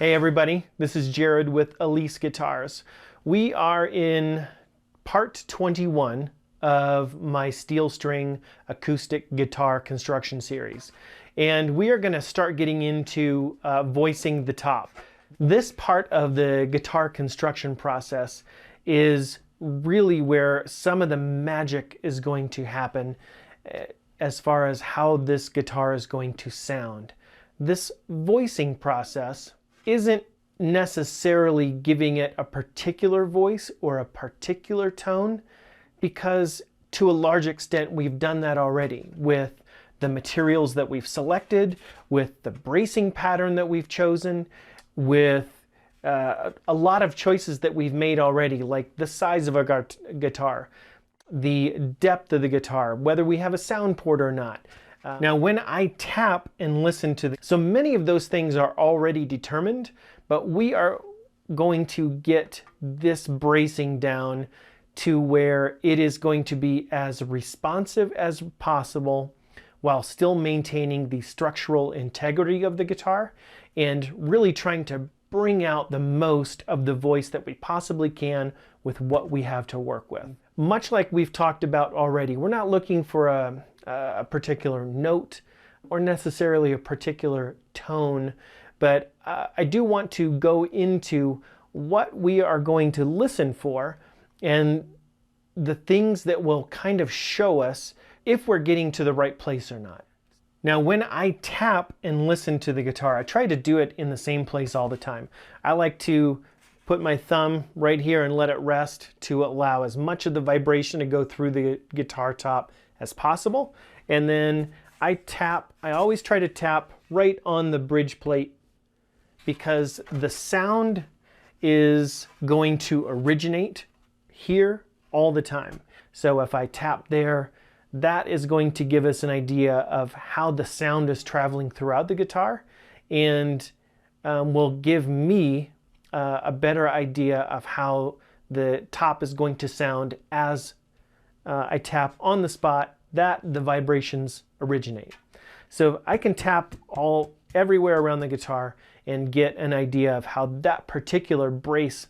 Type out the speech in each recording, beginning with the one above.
Hey everybody, this is Jared with Elise Guitars. We are in part 21 of my steel string acoustic guitar construction series. And we are going to start getting into voicing the top. This part of the guitar construction process is really where some of the magic is going to happen as far as how this guitar is going to sound. This voicing process isn't necessarily giving it a particular voice or a particular tone, because to a large extent we've done that already with the materials that we've selected, with the bracing pattern that we've chosen, with a lot of choices that we've made already, like the size of our guitar, the depth of the guitar, whether we have a sound port or not. Now when I tap and listen to so many of those things are already determined, but we are going to get this bracing down to where it is going to be as responsive as possible while still maintaining the structural integrity of the guitar and really trying to bring out the most of the voice that we possibly can with what we have to work with. Much like we've talked about already, we're not looking for a particular note or necessarily a particular tone, but I do want to go into what we are going to listen for and the things that will kind of show us if we're getting to the right place or not. Now when I tap and listen to the guitar, I try to do it in the same place all the time. I like to put my thumb right here and let it rest to allow as much of the vibration to go through the guitar top as possible. And then I always try to tap right on the bridge plate, because the sound is going to originate here all the time. So if I tap there, that is going to give us an idea of how the sound is traveling throughout the guitar, and will give me a better idea of how the top is going to sound as I tap on the spot that the vibrations originate. So I can tap everywhere around the guitar and get an idea of how that particular brace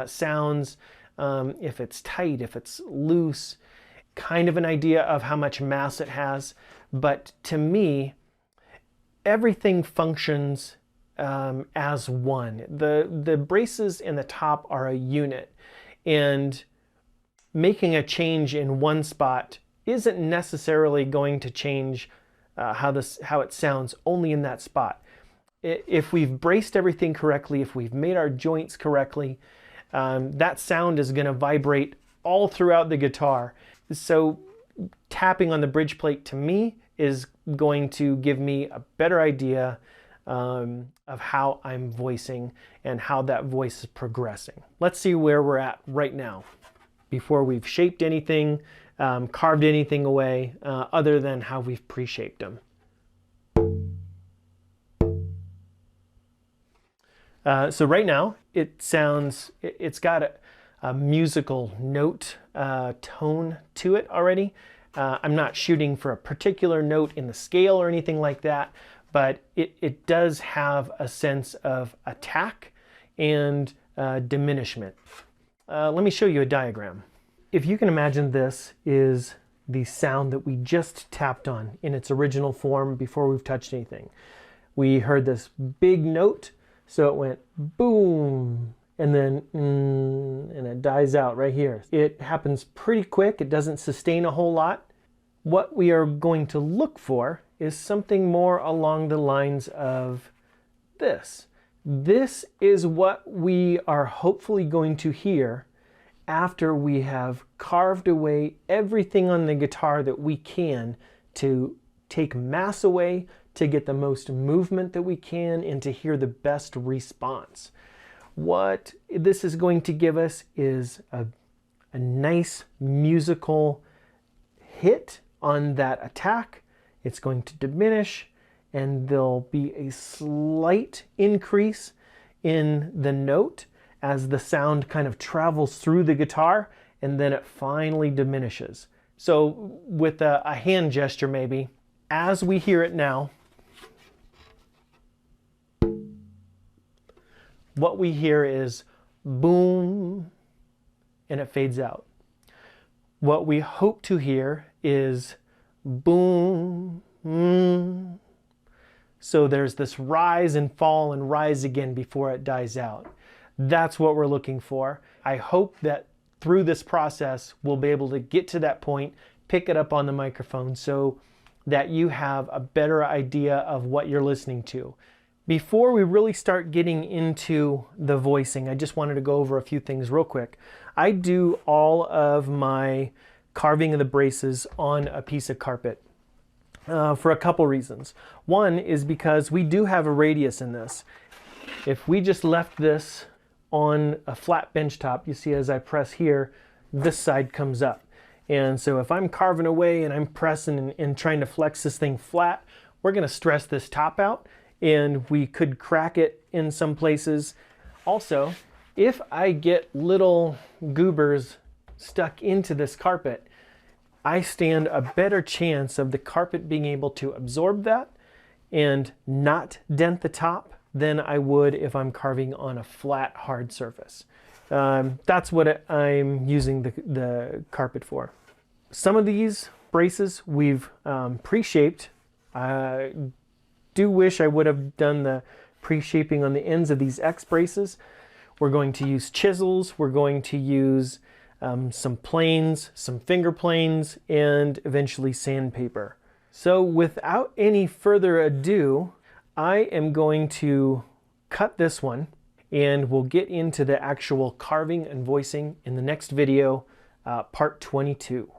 sounds, if it's tight, if it's loose, kind of an idea of how much mass it has. But to me, everything functions as one. The braces in the top are a unit, and making a change in one spot isn't necessarily going to change how it sounds only in that spot. If we've braced everything correctly, if we've made our joints correctly, that sound is going to vibrate all throughout the guitar. So tapping on the bridge plate to me is going to give me a better idea of how I'm voicing and how that voice is progressing. Let's see where we're at right now before we've shaped anything, carved anything away, other than how we've pre-shaped them. So right now it's got a musical note tone to it already. I'm not shooting for a particular note in the scale or anything like that, but it does have a sense of attack and diminishment. Let me show you a diagram. If you can imagine, this is the sound that we just tapped on in its original form before we've touched anything. We heard this big note, so it went boom, and then and it dies out right here. It happens pretty quick. It doesn't sustain a whole lot. What we are going to look for is something more along the lines of this. This is what we are hopefully going to hear after we have carved away everything on the guitar that we can to take mass away, to get the most movement that we can, and to hear the best response. What this is going to give us is a nice musical hit on that attack. It's going to diminish, and there'll be a slight increase in the note as the sound kind of travels through the guitar, and then it finally diminishes. So with a hand gesture maybe, as we hear it now, what we hear is boom, and it fades out. What we hope to hear is boom, so there's this rise and fall and rise again before it dies out. That's what we're looking for. I hope that through this process, we'll be able to get to that point, pick it up on the microphone so that you have a better idea of what you're listening to. Before we really start getting into the voicing, I just wanted to go over a few things real quick. I do all of my carving of the braces on a piece of carpet for a couple reasons. One is because we do have a radius in this. If we just left this on a flat bench top, you see as I press here, this side comes up. And so if I'm carving away and I'm pressing and trying to flex this thing flat, we're going to stress this top out and we could crack it in some places. Also, if I get little goobers stuck into this carpet, I stand a better chance of the carpet being able to absorb that and not dent the top than I would if I'm carving on a flat, hard surface. That's what I'm using the carpet for. Some of these braces we've pre-shaped. I do wish I would have done the pre-shaping on the ends of these X braces. We're going to use chisels, we're going to use some planes, some finger planes, and eventually sandpaper. So without any further ado, I am going to cut this one and we'll get into the actual carving and voicing in the next video, part 22.